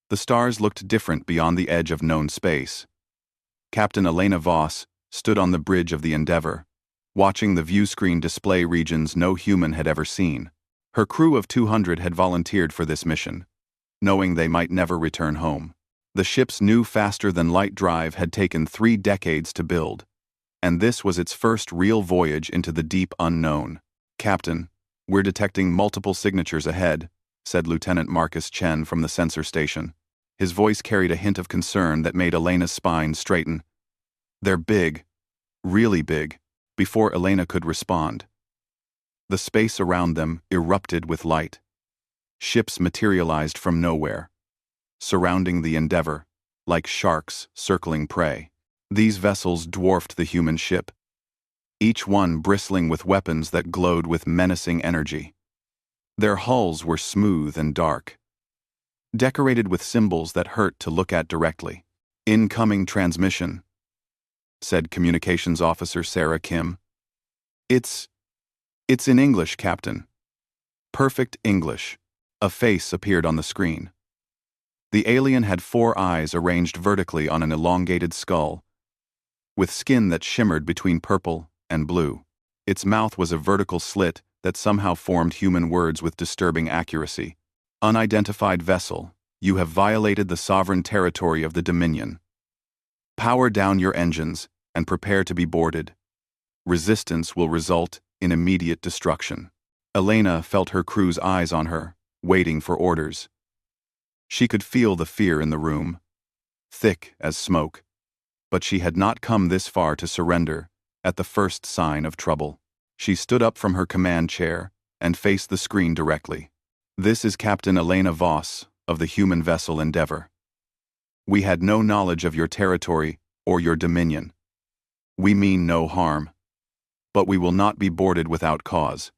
The stars looked different beyond the edge of known space. Captain Elena Voss stood on the bridge of the Endeavour, watching the viewscreen display regions no human had ever seen. Her crew of 200 had volunteered for this mission, knowing they might never return home. The ship's new faster-than-light drive had taken 3 decades to build, and this was its first real voyage into the deep unknown. "Captain, we're detecting multiple signatures ahead," said Lieutenant Marcus Chen from the sensor station. His voice carried a hint of concern that made Elena's spine straighten. "They're big, really big." Before Elena could respond, the space around them erupted with light. Ships materialized from nowhere, surrounding the Endeavour, like sharks circling prey. These vessels dwarfed the human ship, each one bristling with weapons that glowed with menacing energy. Their hulls were smooth and dark, decorated with symbols that hurt to look at directly. "Incoming transmission," said Communications Officer Sarah Kim. It's in English, Captain." Perfect English. A face appeared on the screen. The alien had 4 eyes arranged vertically on an elongated skull, with skin that shimmered between purple and blue. Its mouth was a vertical slit that somehow formed human words with disturbing accuracy. "Unidentified vessel, you have violated the sovereign territory of the Dominion. Power down your engines and prepare to be boarded. Resistance will result in immediate destruction." Elena felt her crew's eyes on her, waiting for orders. She could feel the fear in the room, thick as smoke, but she had not come this far to surrender at the first sign of trouble. She stood up from her command chair and faced the screen directly. "This is Captain Elena Voss of the human vessel Endeavour. We had no knowledge of your territory or your dominion. We mean no harm, but we will not be boarded without cause.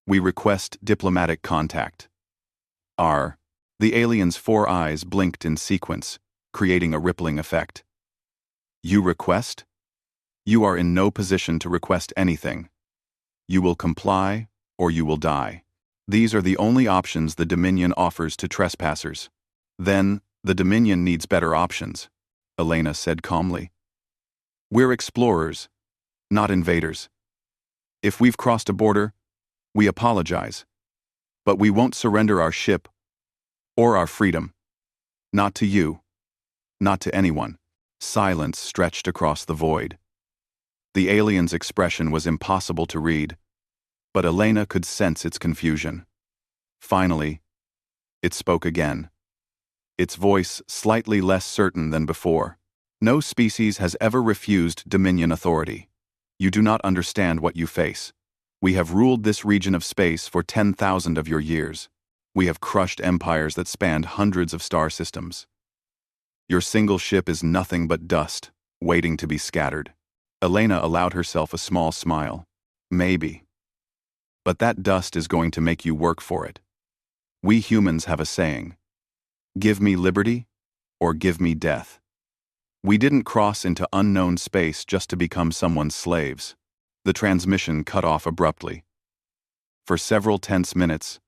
We request diplomatic contact." The alien's 4 eyes blinked in sequence, creating a rippling effect. "You request? You are in no position to request anything. You will comply, or you will die. These are the only options the Dominion offers to trespassers." "Then, the Dominion needs better options," Elena said calmly. "We're explorers, not invaders. If we've crossed a border, we apologize. But we won't surrender our ship or our freedom. Not to you. Not to anyone." Silence stretched across the void. The alien's expression was impossible to read, but Elena could sense its confusion. Finally, it spoke again, its voice slightly less certain than before. "No species has ever refused Dominion authority. You do not understand what you face. We have ruled this region of space for 10,000 of your years. We have crushed empires that spanned hundreds of star systems. Your single ship is nothing but dust, waiting to be scattered." Elena allowed herself a small smile. "Maybe. But that dust is going to make you work for it. We humans have a saying: give me liberty, or give me death. We didn't cross into unknown space just to become someone's slaves." The transmission cut off abruptly. For several tense minutes,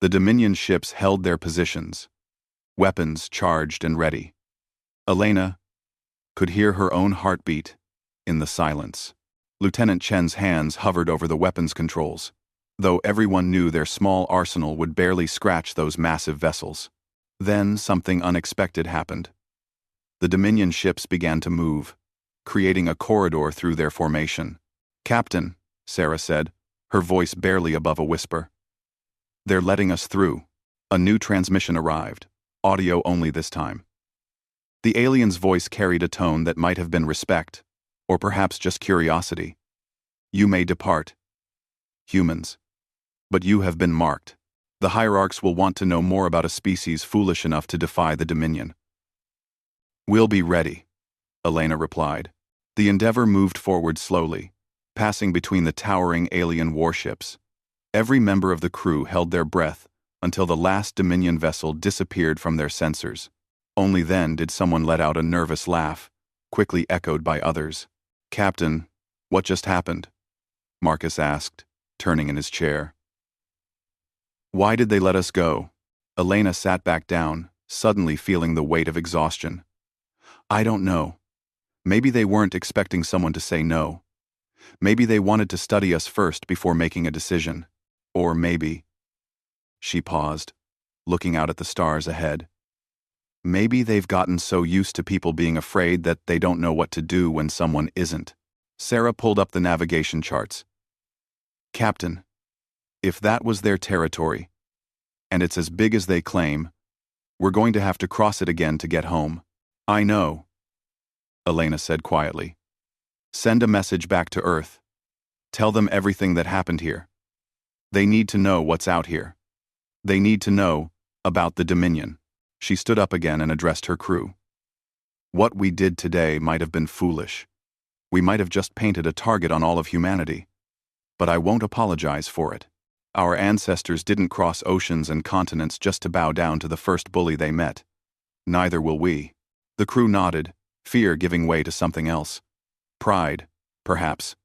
the Dominion ships held their positions, weapons charged and ready. Elena could hear her own heartbeat in the silence. Lieutenant Chen's hands hovered over the weapons controls, though everyone knew their small arsenal would barely scratch those massive vessels. Then something unexpected happened. The Dominion ships began to move, creating a corridor through their formation. "Captain," Sarah said, her voice barely above a whisper. "They're letting us through." A new transmission arrived, audio only this time. The alien's voice carried a tone that might have been respect, or perhaps just curiosity. "You may depart, humans. But you have been marked. The hierarchs will want to know more about a species foolish enough to defy the Dominion." "We'll be ready," Elena replied. The Endeavour moved forward slowly, passing between the towering alien warships. Every member of the crew held their breath until the last Dominion vessel disappeared from their sensors. Only then did someone let out a nervous laugh, quickly echoed by others. "Captain, what just happened?" Marcus asked, turning in his chair. "Why did they let us go?" Elena sat back down, suddenly feeling the weight of exhaustion. I don't know. Maybe they weren't expecting someone to say no. Maybe they wanted to study us first before making a decision. Or maybe... She paused, looking out at the stars ahead. Maybe they've gotten so used to people being afraid that they don't know what to do when someone isn't. Sarah pulled up the navigation charts. Captain, if that was their territory, and it's as big as they claim, we're going to have to cross it again to get home. I know, Elena said quietly. Send a message back to Earth. Tell them everything that happened here. They need to know what's out here. They need to know about the Dominion. She stood up again and addressed her crew. What we did today might have been foolish. We might have just painted a target on all of humanity. But I won't apologize for it. Our ancestors didn't cross oceans and continents just to bow down to the first bully they met. Neither will we. The crew nodded, fear giving way to something else. Pride, perhaps.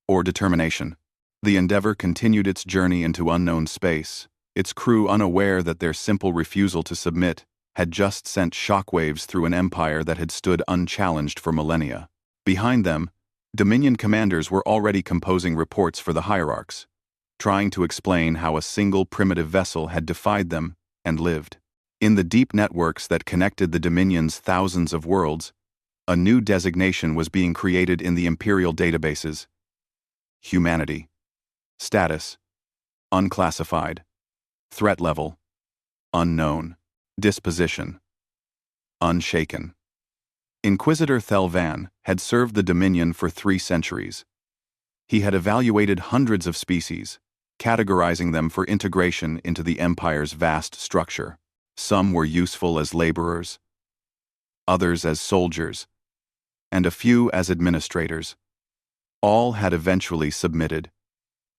Or determination. The Endeavour continued its journey into unknown space, its crew unaware that their simple refusal to submit had just sent shockwaves through an empire that had stood unchallenged for millennia. Behind them, Dominion commanders were already composing reports for the hierarchs, trying to explain how a single primitive vessel had defied them and lived. In the deep networks that connected the Dominion's thousands of worlds, a new designation was being created in the Imperial databases. Humanity. Status. Unclassified. Threat level. Unknown. Disposition. Unshaken. Inquisitor Thelvan had served the Dominion for 3 centuries. He had evaluated hundreds of species, categorizing them for integration into the Empire's vast structure. Some were useful as laborers, others as soldiers, and a few as administrators. All had eventually submitted.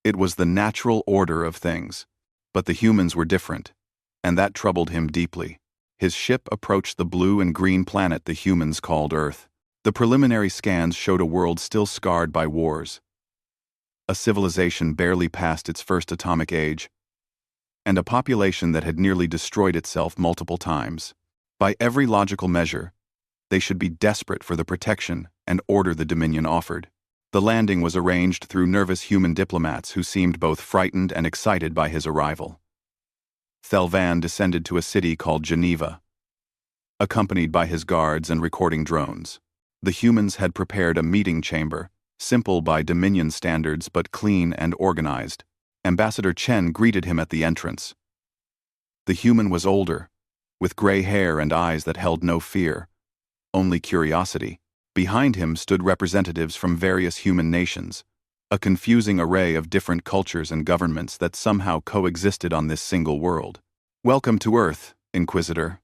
It was the natural order of things, but the humans were different, and that troubled him deeply. His ship approached the blue and green planet the humans called Earth. The preliminary scans showed a world still scarred by wars, a civilization barely past its first atomic age, and a population that had nearly destroyed itself multiple times. By every logical measure, they should be desperate for the protection and order the Dominion offered. The landing was arranged through nervous human diplomats who seemed both frightened and excited by his arrival. Thelvan descended to a city called Geneva, accompanied by his guards and recording drones. The humans had prepared a meeting chamber, simple by Dominion standards but clean and organized. Ambassador Chen greeted him at the entrance. The human was older, with gray hair and eyes that held no fear, only curiosity. Behind him stood representatives from various human nations, a confusing array of different cultures and governments that somehow coexisted on this single world. Welcome to Earth, Inquisitor,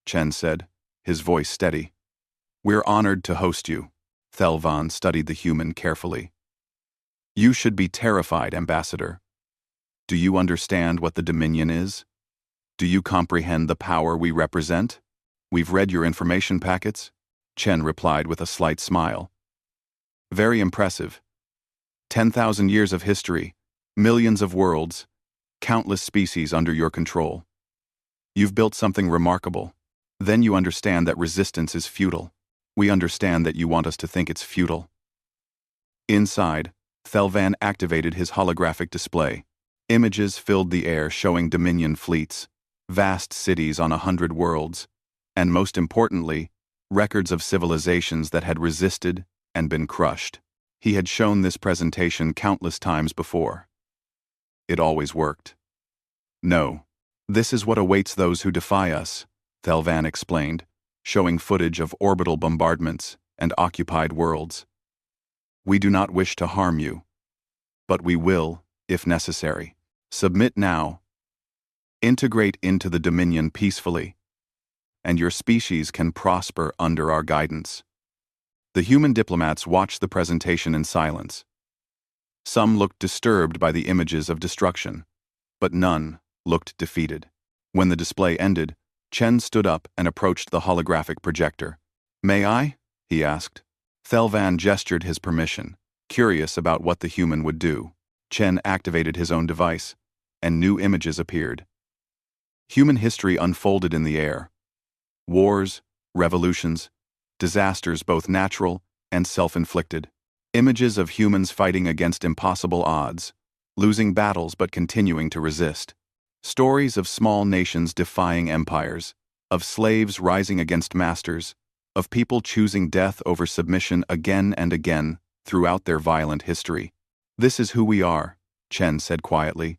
Chen said, his voice steady. We're honored to host you. Thelvan studied the human carefully. You should be terrified, Ambassador. Do you understand what the Dominion is? Do you comprehend the power we represent? We've read your information packets, Chen replied with a slight smile. Very impressive. 10,000 years of history, millions of worlds, countless species under your control. You've built something remarkable. Then you understand that resistance is futile. We understand that you want us to think it's futile. Inside, Thelvan activated his holographic display. Images filled the air showing Dominion fleets, vast cities on 100 worlds, and most importantly, records of civilizations that had resisted and been crushed. He had shown this presentation countless times before. It always worked. No, this is what awaits those who defy us, Thelvan explained, showing footage of orbital bombardments and occupied worlds. We do not wish to harm you, but we will, if necessary. Submit now. Integrate into the Dominion peacefully, and your species can prosper under our guidance. The human diplomats watched the presentation in silence. Some looked disturbed by the images of destruction, but none looked defeated. When the display ended, Chen stood up and approached the holographic projector. May I? He asked. Thelvan gestured his permission, curious about what the human would do. Chen activated his own device, and new images appeared. Human history unfolded in the air, Wars, revolutions, disasters both natural and self-inflicted. Images of humans fighting against impossible odds, losing battles but continuing to resist. Stories of small nations defying empires, of slaves rising against masters, of people choosing death over submission again and again throughout their violent history. This is who we are, Chen said quietly.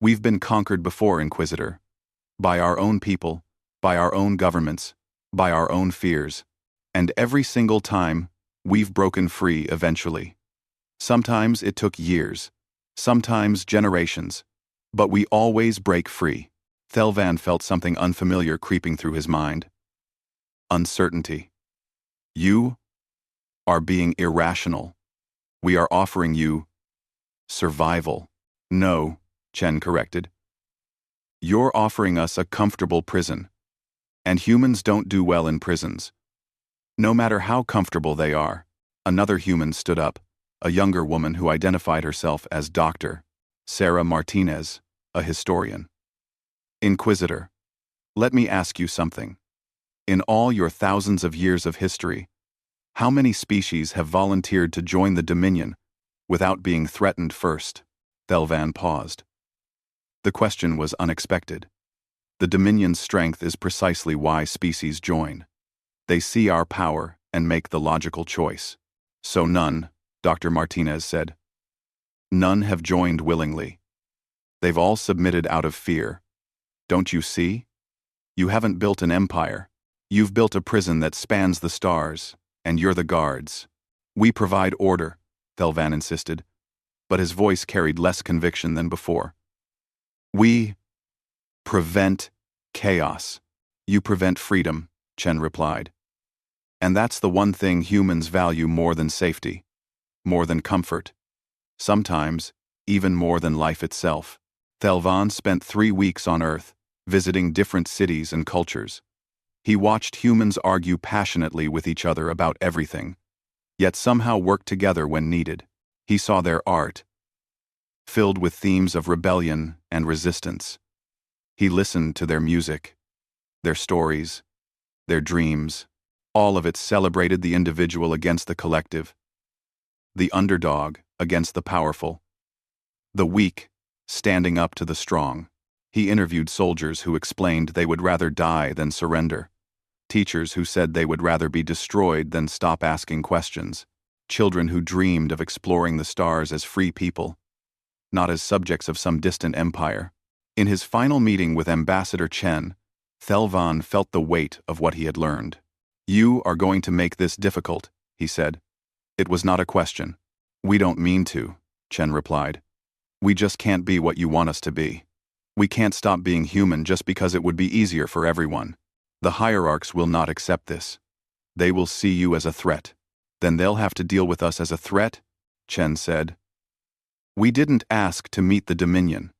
We've been conquered before, Inquisitor. By our own people, by our own governments, by our own fears. And every single time, we've broken free eventually. Sometimes it took years, sometimes generations, but we always break free. Thelvan felt something unfamiliar creeping through his mind. Uncertainty. You are being irrational. We are offering you survival. No, Chen corrected. You're offering us a comfortable prison. And humans don't do well in prisons. No matter how comfortable they are. Another human stood up, a younger woman who identified herself as Dr. Sarah Martinez, a historian. Inquisitor, let me ask you something. In all your thousands of years of history, how many species have volunteered to join the Dominion without being threatened first? Thelvan paused. The question was unexpected. The Dominion's strength is precisely why species join. They see our power and make the logical choice. So none, Dr. Martinez said. None have joined willingly. They've all submitted out of fear. Don't you see? You haven't built an empire. You've built a prison that spans the stars, and you're the guards. We provide order, Thelvan insisted, but his voice carried less conviction than before. We prevent chaos. You prevent freedom, Chen replied. And that's the one thing humans value more than safety, more than comfort, sometimes even more than life itself. Thelvan spent 3 weeks on Earth, visiting different cities and cultures. He watched humans argue passionately with each other about everything, yet somehow work together when needed. He saw their art, filled with themes of rebellion and resistance. He listened to their music, their stories, their dreams. All of it celebrated the individual against the collective, the underdog against the powerful, the weak standing up to the strong. He interviewed soldiers who explained they would rather die than surrender, teachers who said they would rather be destroyed than stop asking questions, children who dreamed of exploring the stars as free people, not as subjects of some distant empire. In his final meeting with Ambassador Chen, Thelvan felt the weight of what he had learned. You are going to make this difficult, he said. It was not a question. We don't mean to, Chen replied. We just can't be what you want us to be. We can't stop being human just because it would be easier for everyone. The hierarchs will not accept this. They will see you as a threat. Then they'll have to deal with us as a threat, Chen said. We didn't ask to meet the Dominion.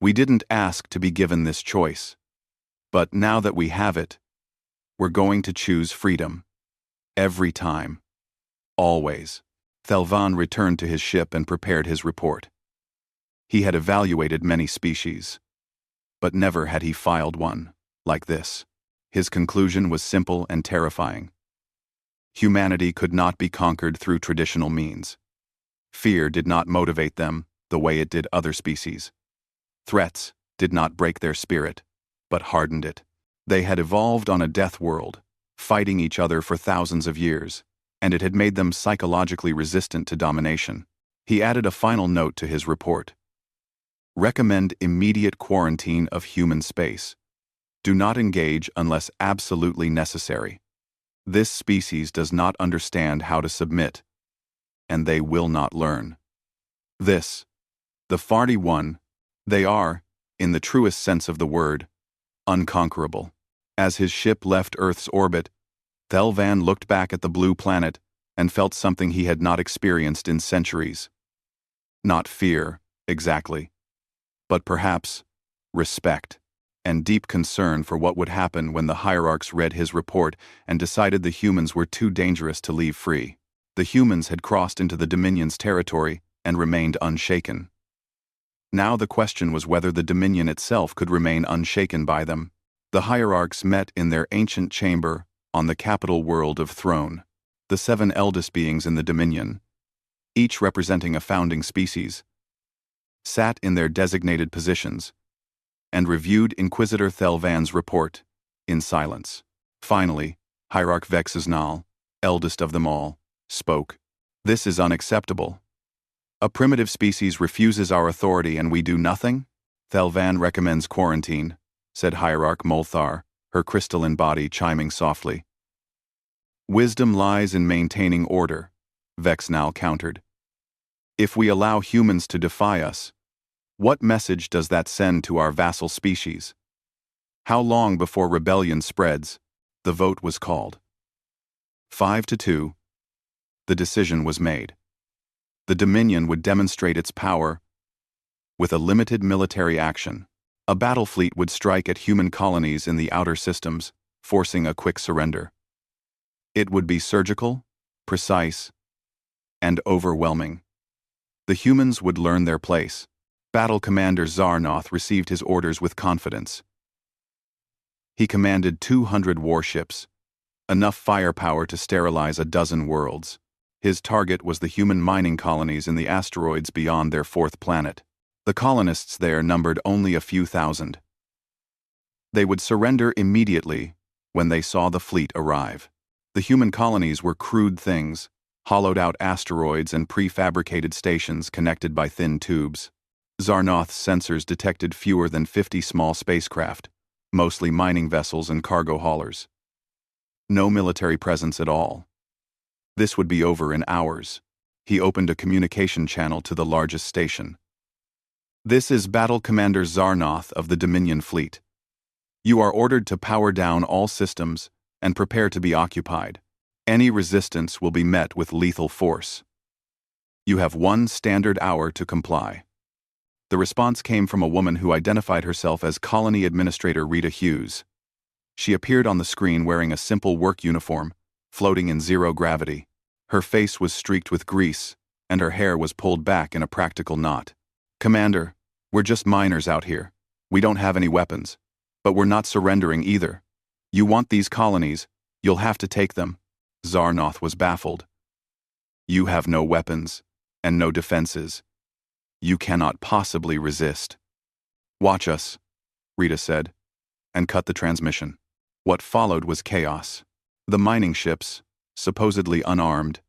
We didn't ask to be given this choice. But now that we have it, we're going to choose freedom. Every time. Always. Thelvan returned to his ship and prepared his report. He had evaluated many species, but never had he filed one like this. His conclusion was simple and terrifying. Humanity could not be conquered through traditional means. Fear did not motivate them the way it did other species. Threats did not break their spirit, but hardened it. They had evolved on a death world, fighting each other for thousands of years, and it had made them psychologically resistant to domination. He added a final note to his report. Recommend immediate quarantine of human space. Do not engage unless absolutely necessary. This species does not understand how to submit, and they will not learn. This, the Farty One, they are, in the truest sense of the word, unconquerable. As his ship left Earth's orbit, Thelvan looked back at the blue planet and felt something he had not experienced in centuries. Not fear, exactly, but perhaps respect and deep concern for what would happen when the hierarchs read his report and decided the humans were too dangerous to leave free. The humans had crossed into the Dominion's territory and remained unshaken. Now the question was whether the Dominion itself could remain unshaken by them. The hierarchs met in their ancient chamber on the capital world of Throne. The 7 eldest beings in the Dominion, each representing a founding species, sat in their designated positions and reviewed Inquisitor Thelvan's report in silence. Finally, Hierarch Vexisnal, eldest of them all, spoke. "This is unacceptable. A primitive species refuses our authority and we do nothing? Thelvan recommends quarantine," said Hierarch Molthar, her crystalline body chiming softly. "Wisdom lies in maintaining order," Vexnal countered. "If we allow humans to defy us, what message does that send to our vassal species? How long before rebellion spreads?" The vote was called. 5-2. The decision was made. The Dominion would demonstrate its power with a limited military action. A battle fleet would strike at human colonies in the outer systems, forcing a quick surrender. It would be surgical, precise, and overwhelming. The humans would learn their place. Battle Commander Zarnoth received his orders with confidence. He commanded 200 warships, enough firepower to sterilize a dozen worlds. His target was the human mining colonies in the asteroids beyond their 4th planet. The colonists there numbered only a few thousand. They would surrender immediately when they saw the fleet arrive. The human colonies were crude things, hollowed-out asteroids and prefabricated stations connected by thin tubes. Zarnoth's sensors detected fewer than 50 small spacecraft, mostly mining vessels and cargo haulers. No military presence at all. This would be over in hours. He opened a communication channel to the largest station. "This is Battle Commander Zarnoth of the Dominion Fleet. You are ordered to power down all systems and prepare to be occupied. Any resistance will be met with lethal force. You have 1 standard hour to comply." The response came from a woman who identified herself as Colony Administrator Rita Hughes. She appeared on the screen wearing a simple work uniform, floating in zero gravity. Her face was streaked with grease, and her hair was pulled back in a practical knot. "Commander, we're just miners out here. We don't have any weapons, but we're not surrendering either. You want these colonies, you'll have to take them." Zarnoth was baffled. "You have no weapons, and no defenses. You cannot possibly resist." "Watch us," Rita said, and cut the transmission. What followed was chaos. The mining ships, supposedly unarmed,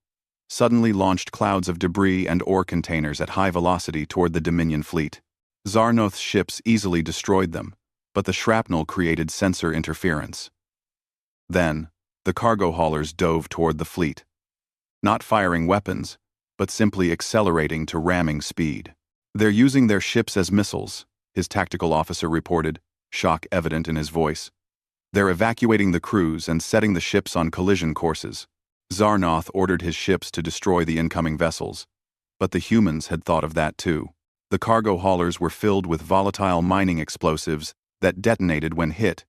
suddenly launched clouds of debris and ore containers at high velocity toward the Dominion fleet. Zarnoth's ships easily destroyed them, but the shrapnel created sensor interference. Then, the cargo haulers dove toward the fleet, not firing weapons, but simply accelerating to ramming speed. "They're using their ships as missiles," his tactical officer reported, shock evident in his voice. "They're evacuating the crews and setting the ships on collision courses." Zarnoth ordered his ships to destroy the incoming vessels, but the humans had thought of that too. The cargo haulers were filled with volatile mining explosives that detonated when hit,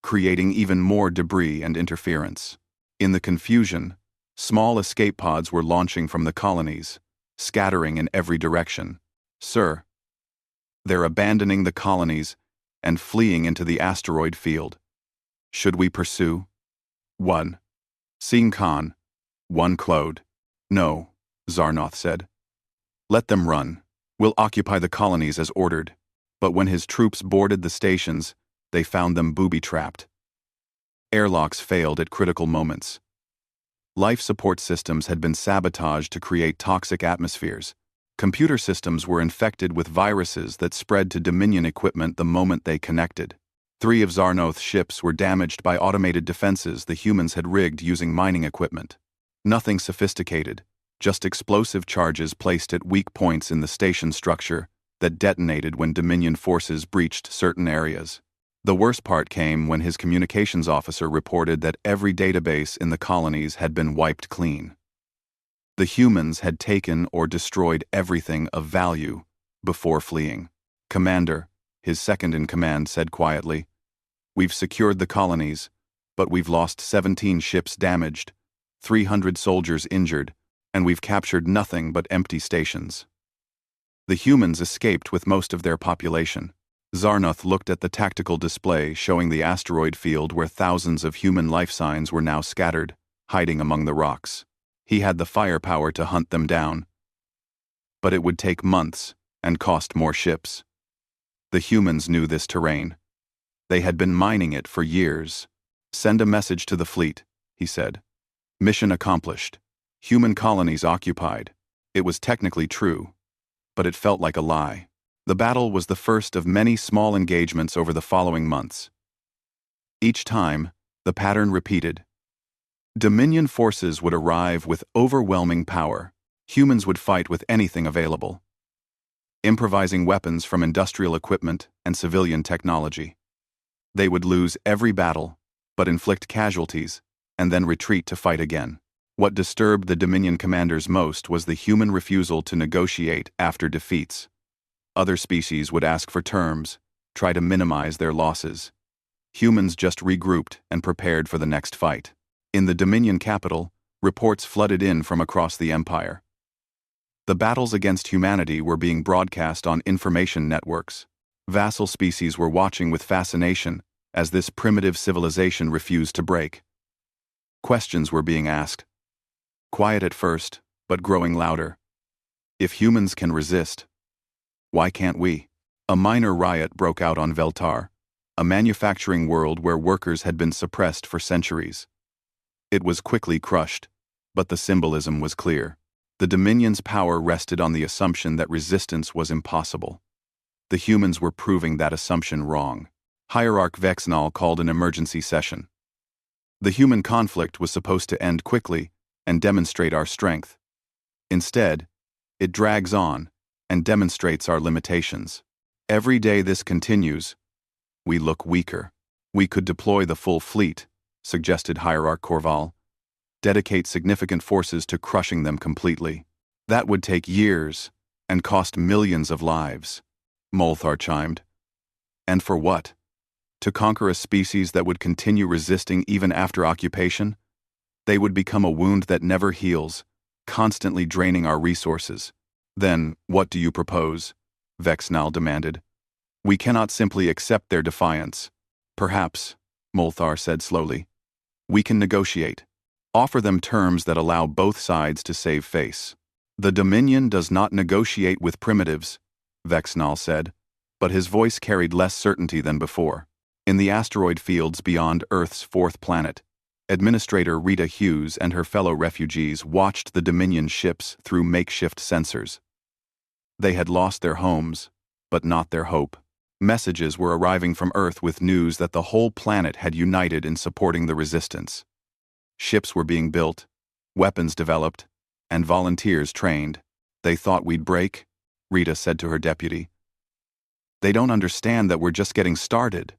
creating even more debris and interference. In the confusion, small escape pods were launching from the colonies, scattering in every direction. "Sir, they're abandoning the colonies and fleeing into the asteroid field. Should we pursue?" 1. Seen Khan. 1 Claude. "No," Zarnoth said. "Let them run. We'll occupy the colonies as ordered." But when his troops boarded the stations, they found them booby-trapped. Airlocks failed at critical moments. Life support systems had been sabotaged to create toxic atmospheres. Computer systems were infected with viruses that spread to Dominion equipment the moment they connected. 3 of Zarnoth's ships were damaged by automated defenses the humans had rigged using mining equipment. Nothing sophisticated, just explosive charges placed at weak points in the station structure that detonated when Dominion forces breached certain areas. The worst part came when his communications officer reported that every database in the colonies had been wiped clean. The humans had taken or destroyed everything of value before fleeing. "Commander," his second-in-command said quietly, "we've secured the colonies, but we've lost 17 ships damaged, 300 soldiers injured, and we've captured nothing but empty stations." The humans escaped with most of their population. Zarnoth looked at the tactical display showing the asteroid field where thousands of human life signs were now scattered, hiding among the rocks. He had the firepower to hunt them down, but it would take months and cost more ships. The humans knew this terrain. They had been mining it for years. "Send a message to the fleet," he said. "Mission accomplished. Human colonies occupied." It was technically true, but it felt like a lie. The battle was the first of many small engagements over the following months. Each time, the pattern repeated. Dominion forces would arrive with overwhelming power. Humans would fight with anything available, improvising weapons from industrial equipment and civilian technology. They would lose every battle, but inflict casualties, and then retreat to fight again. What disturbed the Dominion commanders most was the human refusal to negotiate after defeats. Other species would ask for terms, try to minimize their losses. Humans just regrouped and prepared for the next fight. In the Dominion capital, reports flooded in from across the Empire. The battles against humanity were being broadcast on information networks. Vassal species were watching with fascination as this primitive civilization refused to break. Questions were being asked. Quiet at first, but growing louder. If humans can resist, why can't we? A minor riot broke out on Veltar, a manufacturing world where workers had been suppressed for centuries. It was quickly crushed, but the symbolism was clear. The Dominion's power rested on the assumption that resistance was impossible. The humans were proving that assumption wrong. Hierarch Vexnal called an emergency session. The human conflict was supposed to end quickly and demonstrate our strength. Instead, it drags on and demonstrates our limitations. Every day this continues, we look weaker. We could deploy the full fleet, suggested Hierarch Korval. Dedicate significant forces to crushing them completely. That would take years and cost millions of lives, Molthar chimed. And for what? To conquer a species that would continue resisting even after occupation? They would become a wound that never heals, constantly draining our resources. Then, what do you propose? Vexnal demanded. We cannot simply accept their defiance. Perhaps, Molthar said slowly, we can negotiate. Offer them terms that allow both sides to save face. The Dominion does not negotiate with primitives, Vexnal said, but his voice carried less certainty than before. In the asteroid fields beyond Earth's fourth planet, Administrator Rita Hughes and her fellow refugees watched the Dominion ships through makeshift sensors. They had lost their homes, but not their hope. Messages were arriving from Earth with news that the whole planet had united in supporting the resistance. Ships were being built, weapons developed, and volunteers trained. They thought we'd break, Rita said to her deputy. They don't understand that we're just getting started.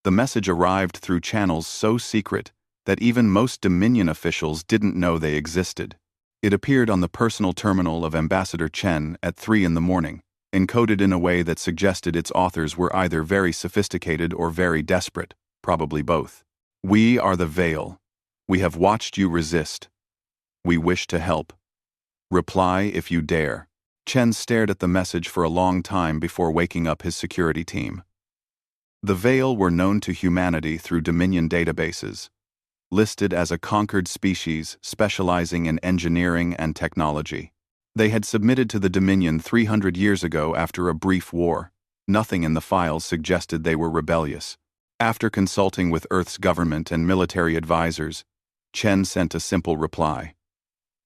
The message arrived through channels so secret that even most Dominion officials didn't know they existed. It appeared on the personal terminal of Ambassador Chen at 3 a.m, encoded in a way that suggested its authors were either very sophisticated or very desperate, probably both. We are the Veil. We have watched you resist. We wish to help. Reply if you dare. Chen stared at the message for a long time before waking up his security team. The Veil were known to humanity through Dominion databases, listed as a conquered species specializing in engineering and technology. They had submitted to the Dominion 300 years ago after a brief war. Nothing in the files suggested they were rebellious. After consulting with Earth's government and military advisors, Chen sent a simple reply.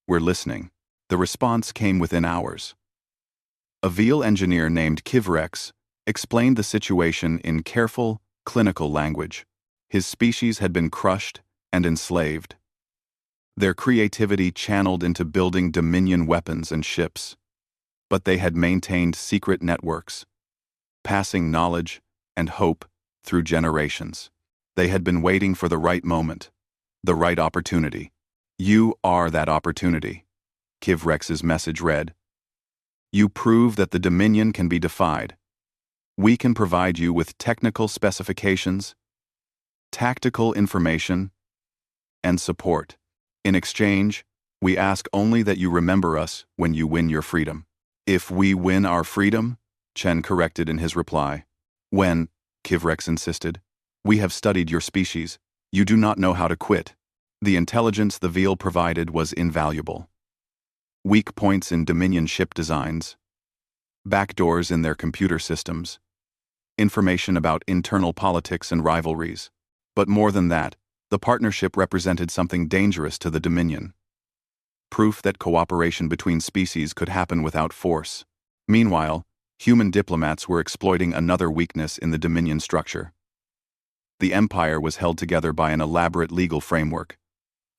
We're listening. The response came within hours. A Veil engineer named Kivrex explained the situation in careful, clinical language. His species had been crushed and enslaved. Their creativity channeled into building Dominion weapons and ships. But they had maintained secret networks, passing knowledge and hope through generations. They had been waiting for the right moment, the right opportunity. You are that opportunity, Kivrex's message read. You prove that the Dominion can be defied. We can provide you with technical specifications, tactical information, and support. In exchange, we ask only that you remember us when you win your freedom. If we win our freedom, Chen corrected in his reply. When, Kivrex insisted, we have studied your species, you do not know how to quit. The intelligence the Veal provided was invaluable. Weak points in Dominion ship designs, backdoors in their computer systems, information about internal politics and rivalries. But more than that, the partnership represented something dangerous to the Dominion. Proof that cooperation between species could happen without force. Meanwhile, human diplomats were exploiting another weakness in the Dominion structure. The Empire was held together by an elaborate legal framework,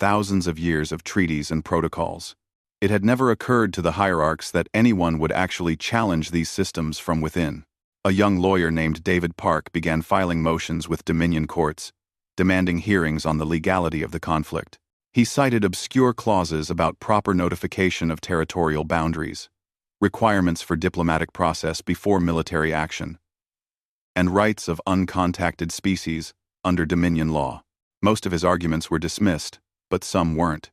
thousands of years of treaties and protocols. It had never occurred to the hierarchs that anyone would actually challenge these systems from within. A young lawyer named David Park began filing motions with Dominion courts, demanding hearings on the legality of the conflict. He cited obscure clauses about proper notification of territorial boundaries, requirements for diplomatic process before military action, and rights of uncontacted species under Dominion law. Most of his arguments were dismissed, but some weren't.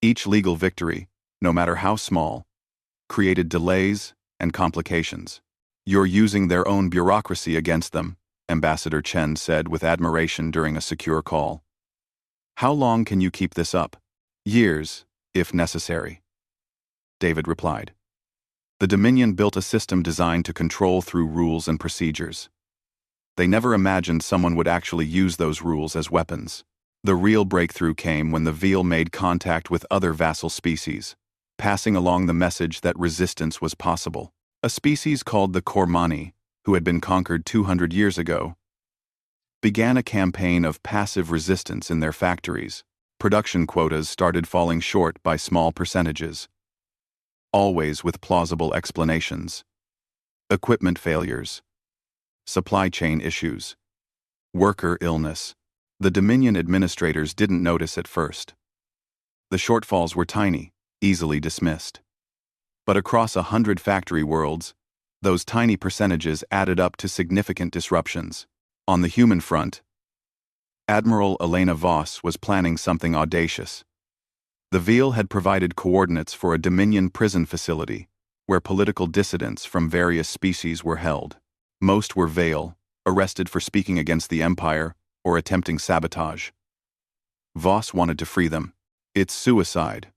Each legal victory, no matter how small, created delays and complications. You're using their own bureaucracy against them, Ambassador Chen said with admiration during a secure call. How long can you keep this up? Years, if necessary. David replied. The Dominion built a system designed to control through rules and procedures. They never imagined someone would actually use those rules as weapons. The real breakthrough came when the Veal made contact with other vassal species, passing along the message that resistance was possible. A species called the Cormani, who had been conquered 200 years ago, began a campaign of passive resistance in their factories. Production quotas started falling short by small percentages, always with plausible explanations. Equipment failures, supply chain issues, worker illness. The Dominion administrators didn't notice at first. The shortfalls were tiny, easily dismissed. But across 100 factory worlds, those tiny percentages added up to significant disruptions. On the human front, Admiral Elena Voss was planning something audacious. The Veal had provided coordinates for a Dominion prison facility, where political dissidents from various species were held. Most were Veal, arrested for speaking against the Empire or attempting sabotage. Voss wanted to free them. It's suicide,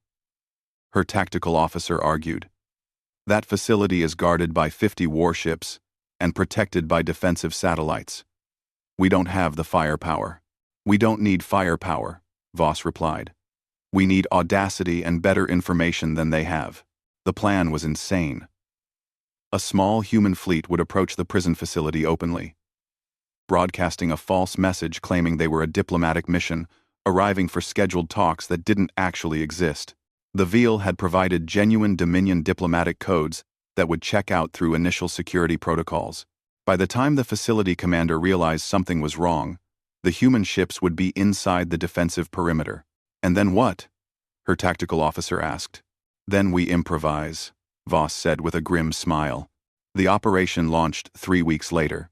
her tactical officer argued. That facility is guarded by 50 warships and protected by defensive satellites. We don't have the firepower. We don't need firepower, Voss replied. We need audacity and better information than they have. The plan was insane. A small human fleet would approach the prison facility openly, broadcasting a false message claiming they were a diplomatic mission, arriving for scheduled talks that didn't actually exist. The Veal had provided genuine Dominion diplomatic codes that would check out through initial security protocols. By the time the facility commander realized something was wrong, the human ships would be inside the defensive perimeter. And then what? Her tactical officer asked. Then we improvise, Voss said with a grim smile. The operation launched 3 weeks later.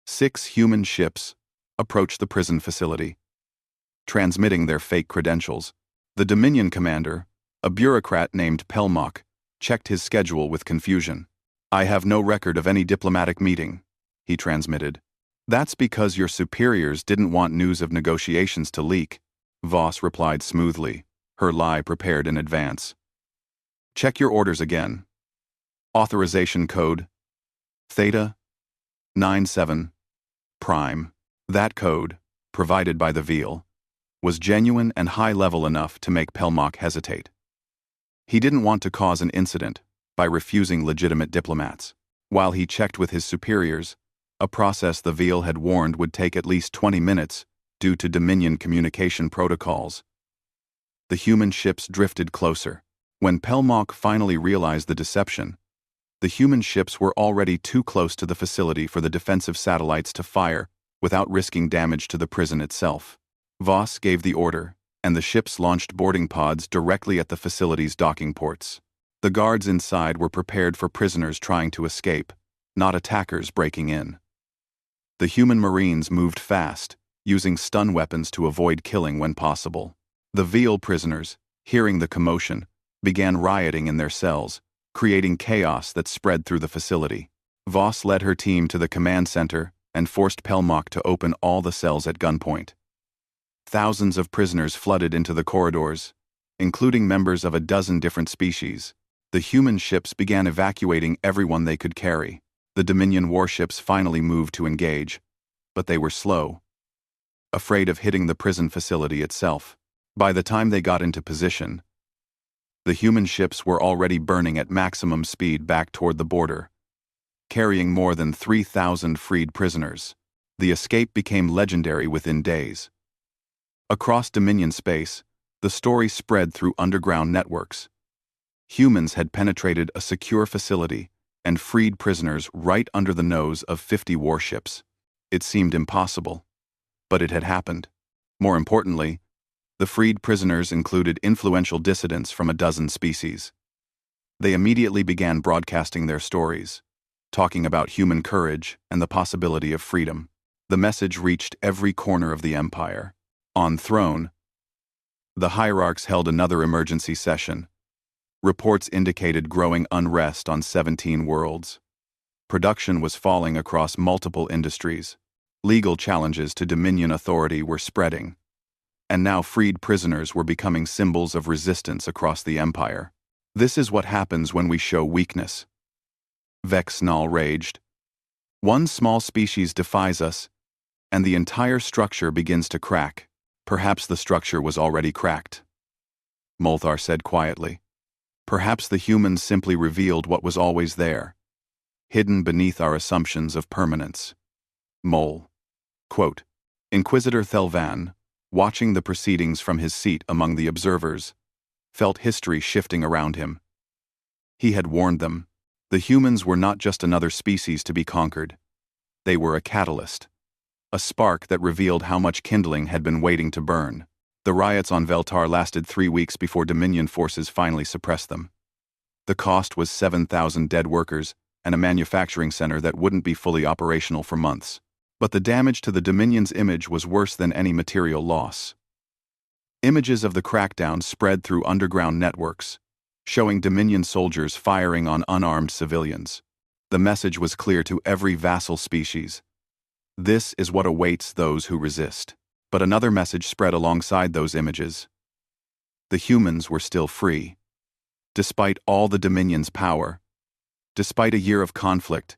6 human ships approached the prison facility, transmitting their fake credentials. The Dominion commander, a bureaucrat named Pelmock, checked his schedule with confusion. I have no record of any diplomatic meeting, he transmitted. That's because your superiors didn't want news of negotiations to leak, Voss replied smoothly, her lie prepared in advance. Check your orders again. Authorization code Theta 97 Prime. That code, provided by the Veal, was genuine and high-level enough to make Pelmock hesitate. He didn't want to cause an incident by refusing legitimate diplomats. While he checked with his superiors, a process the Veal had warned would take at least 20 minutes due to Dominion communication protocols. The human ships drifted closer. When Pelmock finally realized the deception, the human ships were already too close to the facility for the defensive satellites to fire without risking damage to the prison itself. Voss gave the order, and the ships launched boarding pods directly at the facility's docking ports. The guards inside were prepared for prisoners trying to escape, not attackers breaking in. The human Marines moved fast, using stun weapons to avoid killing when possible. The Veal prisoners, hearing the commotion, began rioting in their cells, creating chaos that spread through the facility. Voss led her team to the command center and forced Pelmok to open all the cells at gunpoint. Thousands of prisoners flooded into the corridors, including members of a dozen different species. The human ships began evacuating everyone they could carry. The Dominion warships finally moved to engage, but they were slow, afraid of hitting the prison facility itself. By the time they got into position, the human ships were already burning at maximum speed back toward the border, carrying more than 3,000 freed prisoners. The escape became legendary within days. Across Dominion space, the story spread through underground networks. Humans had penetrated a secure facility and freed prisoners right under the nose of 50 warships. It seemed impossible, but it had happened. More importantly, the freed prisoners included influential dissidents from a dozen species. They immediately began broadcasting their stories, talking about human courage and the possibility of freedom. The message reached every corner of the Empire. On Throne, the hierarchs held another emergency session. Reports indicated growing unrest on 17 worlds. Production was falling across multiple industries. Legal challenges to Dominion authority were spreading. And now freed prisoners were becoming symbols of resistance across the Empire. This is what happens when we show weakness. Vexnal raged. One small species defies us, and the entire structure begins to crack. Perhaps the structure was already cracked. Molthar said quietly. Perhaps the humans simply revealed what was always there, hidden beneath our assumptions of permanence. Mole. Quote, Inquisitor Thelvan, watching the proceedings from his seat among the observers, felt history shifting around him. He had warned them. The humans were not just another species to be conquered. They were a catalyst, a spark that revealed how much kindling had been waiting to burn. The riots on Veltar lasted 3 weeks before Dominion forces finally suppressed them. The cost was 7,000 dead workers and a manufacturing center that wouldn't be fully operational for months. But the damage to the Dominion's image was worse than any material loss. Images of the crackdown spread through underground networks, showing Dominion soldiers firing on unarmed civilians. The message was clear to every vassal species. This is what awaits those who resist. But another message spread alongside those images. The humans were still free. Despite all the Dominion's power, despite a year of conflict,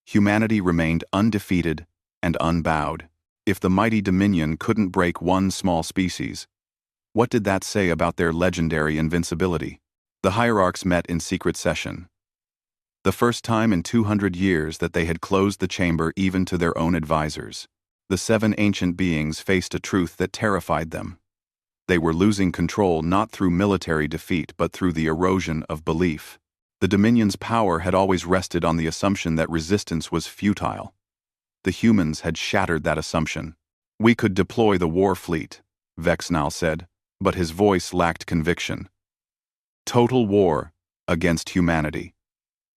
humanity remained undefeated and unbowed. If the mighty Dominion couldn't break one small species, what did that say about their legendary invincibility? The hierarchs met in secret session. The first time in 200 years that they had closed the chamber even to their own advisors. The 7 ancient beings faced a truth that terrified them. They were losing control not through military defeat but through the erosion of belief. The Dominion's power had always rested on the assumption that resistance was futile. The humans had shattered that assumption. We could deploy the war fleet, Vexnal said, but his voice lacked conviction. Total war against humanity.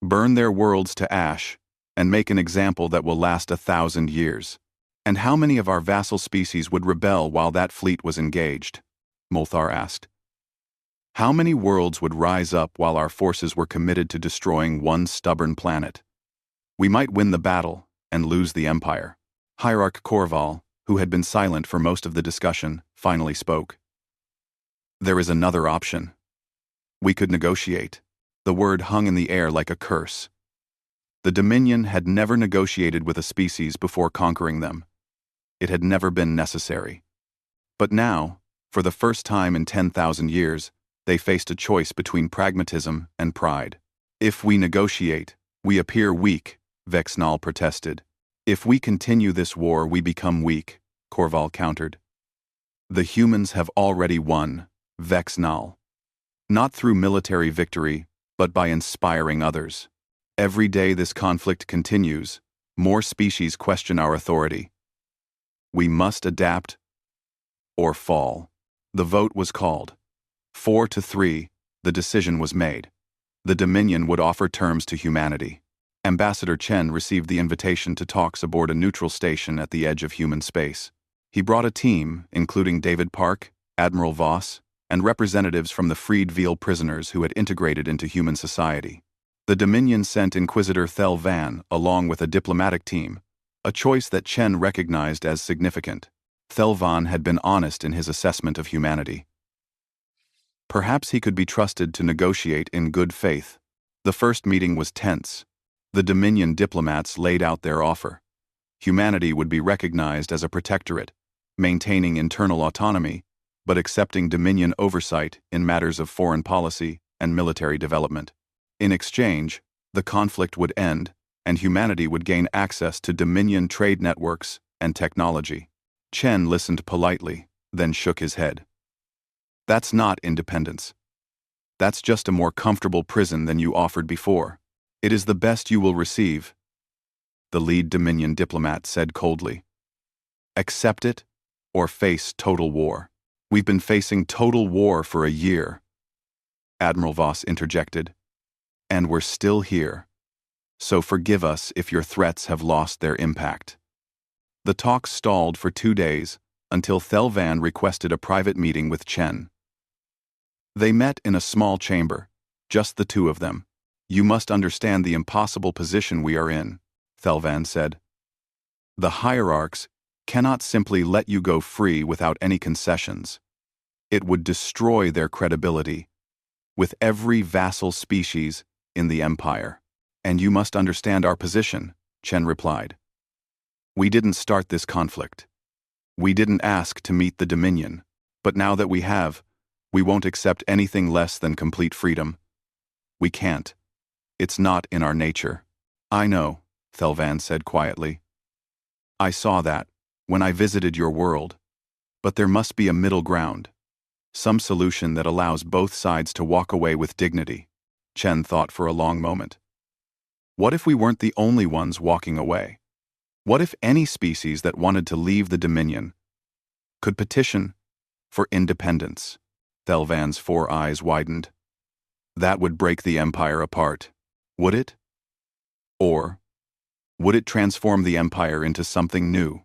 Burn their worlds to ash and make an example that will last 1,000 years. And how many of our vassal species would rebel while that fleet was engaged? Molthar asked. How many worlds would rise up while our forces were committed to destroying one stubborn planet? We might win the battle and lose the Empire. Hierarch Korval, who had been silent for most of the discussion, finally spoke. There is another option. We could negotiate. The word hung in the air like a curse. The Dominion had never negotiated with a species before conquering them. It had never been necessary. But now, for the first time in 10,000 years, they faced a choice between pragmatism and pride. If we negotiate, we appear weak, Vexnal protested. If we continue this war, we become weak, Korval countered. The humans have already won, Vexnal. Not through military victory, but by inspiring others. Every day this conflict continues, more species question our authority. We must adapt or fall. The vote was called. 4-3, the decision was made. The Dominion would offer terms to humanity. Ambassador Chen received the invitation to talks aboard a neutral station at the edge of human space. He brought a team, including David Park, Admiral Voss, and representatives from the freed Veal prisoners who had integrated into human society. The Dominion sent Inquisitor Thel Van along with a diplomatic team, a choice that Chen recognized as significant. Thel Van had been honest in his assessment of humanity. Perhaps he could be trusted to negotiate in good faith. The first meeting was tense. The Dominion diplomats laid out their offer. Humanity would be recognized as a protectorate, maintaining internal autonomy, but accepting Dominion oversight in matters of foreign policy and military development. In exchange, the conflict would end, and humanity would gain access to Dominion trade networks and technology. Chen listened politely, then shook his head. That's not independence. That's just a more comfortable prison than you offered before. It is the best you will receive, the lead Dominion diplomat said coldly. Accept it, or face total war. We've been facing total war for a year, Admiral Voss interjected. And we're still here. So forgive us if your threats have lost their impact. The talks stalled for 2 days, until Thel Van requested a private meeting with Chen. They met in a small chamber, just the two of them. You must understand the impossible position we are in, Thel Van said. The hierarchs cannot simply let you go free without any concessions. It would destroy their credibility with every vassal species in the Empire. And you must understand our position, Chen replied. We didn't start this conflict. We didn't ask to meet the Dominion, but now that we have, we won't accept anything less than complete freedom. We can't. It's not in our nature. I know, Thel Van said quietly. I saw that when I visited your world. But there must be a middle ground. Some solution that allows both sides to walk away with dignity. Chen thought for a long moment. What if we weren't the only ones walking away? What if any species that wanted to leave the Dominion could petition for independence? Thel Van's 4 eyes widened. That would break the Empire apart, would it? Or would it transform the Empire into something new?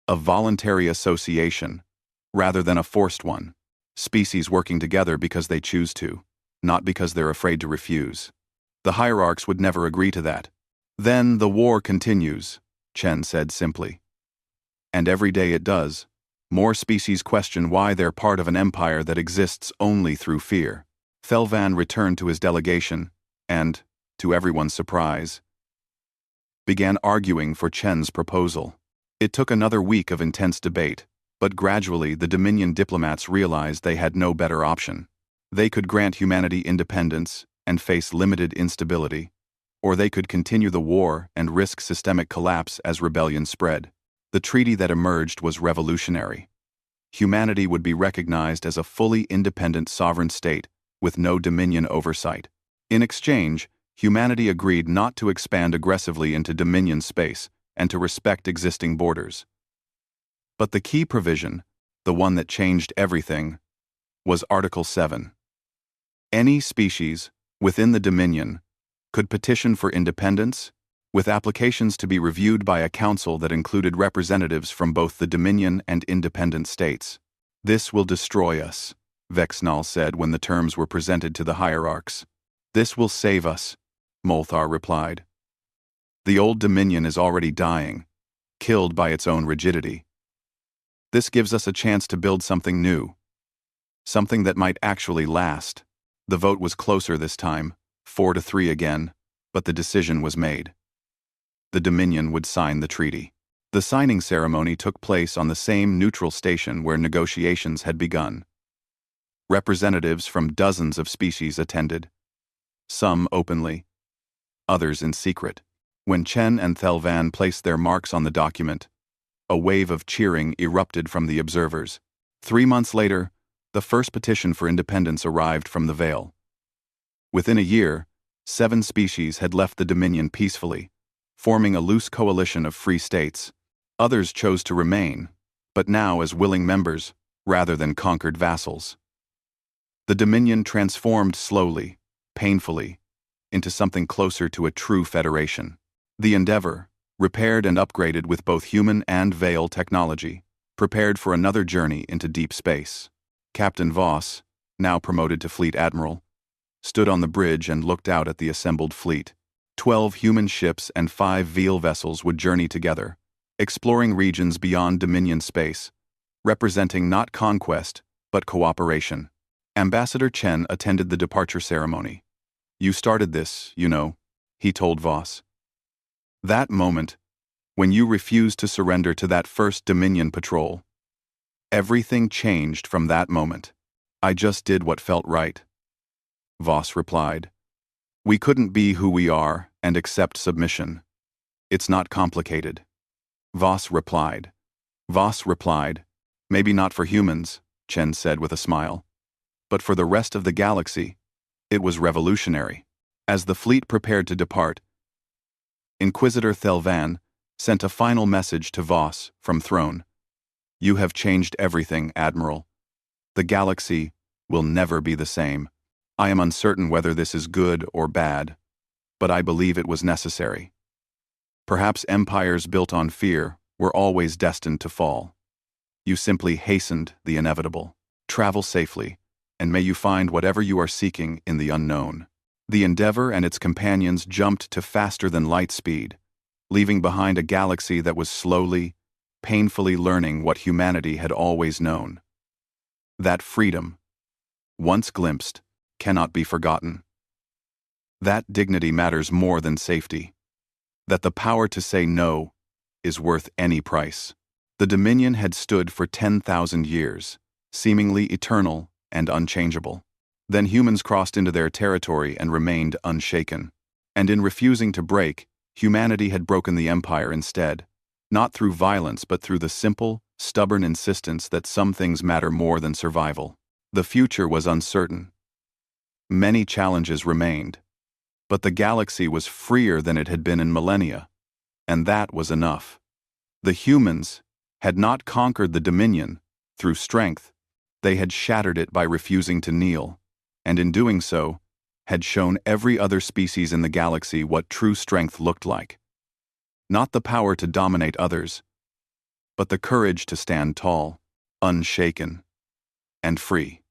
A voluntary association, rather than a forced one. Species working together because they choose to, not because they're afraid to refuse. The hierarchs would never agree to that. Then the war continues, Chen said simply. And every day it does, more species question why they're part of an empire that exists only through fear. Thel Van returned to his delegation and, to everyone's surprise, began arguing for Chen's proposal. It took another week of intense debate, but gradually the Dominion diplomats realized they had no better option. They could grant humanity independence and face limited instability, or they could continue the war and risk systemic collapse as rebellion spread. The treaty that emerged was revolutionary. Humanity would be recognized as a fully independent sovereign state with no Dominion oversight. In exchange, humanity agreed not to expand aggressively into Dominion space and to respect existing borders. But the key provision, the one that changed everything, was Article 7. Any species within the Dominion could petition for independence, with applications to be reviewed by a council that included representatives from both the Dominion and independent states. This will destroy us, Vexnal said when the terms were presented to the hierarchs. This will save us, Molthar replied. The old Dominion is already dying, killed by its own rigidity. This gives us a chance to build something new, something that might actually last. The vote was closer this time, 4-3 again, but the decision was made. The Dominion would sign the treaty. The signing ceremony took place on the same neutral station where negotiations had begun. Representatives from dozens of species attended, some openly, others in secret. When Chen and Thel Van placed their marks on the document, a wave of cheering erupted from the observers. 3 months later, the first petition for independence arrived from the Veil. Within a year, 7 species had left the Dominion peacefully, forming a loose coalition of free states. Others chose to remain, but now as willing members, rather than conquered vassals. The Dominion transformed slowly, painfully, into something closer to a true federation. The Endeavor, repaired and upgraded with both human and Veil technology, prepared for another journey into deep space. Captain Voss, now promoted to Fleet Admiral, stood on the bridge and looked out at the assembled fleet. 12 human ships and 5 Veal vessels would journey together, exploring regions beyond Dominion space, representing not conquest, but cooperation. Ambassador Chen attended the departure ceremony. "You started this, you know," he told Voss. "That moment, when you refused to surrender to that first Dominion patrol. Everything changed from that moment. I just did what felt right." Voss replied, "We couldn't be who we are and accept submission. It's not complicated." Voss replied, "Maybe not for humans," Chen said with a smile. "But for the rest of the galaxy, it was revolutionary." As the fleet prepared to depart, Inquisitor Thelvan sent a final message to Voss from Throne. "You have changed everything, Admiral. The galaxy will never be the same. I am uncertain whether this is good or bad, but I believe it was necessary. Perhaps empires built on fear were always destined to fall. You simply hastened the inevitable. Travel safely, and may you find whatever you are seeking in the unknown." The Endeavor and its companions jumped to faster than light speed, leaving behind a galaxy that was slowly, painfully learning what humanity had always known. That freedom, once glimpsed, cannot be forgotten. That dignity matters more than safety. That the power to say no is worth any price. The Dominion had stood for 10,000 years, seemingly eternal and unchangeable. Then humans crossed into their territory and remained unshaken. And in refusing to break, humanity had broken the empire instead, not through violence but through the simple, stubborn insistence that some things matter more than survival. The future was uncertain. Many challenges remained, but the galaxy was freer than it had been in millennia, and that was enough. The humans had not conquered the Dominion through strength. They had shattered it by refusing to kneel, and in doing so, had shown every other species in the galaxy what true strength looked like. Not the power to dominate others, but the courage to stand tall, unshaken, and free.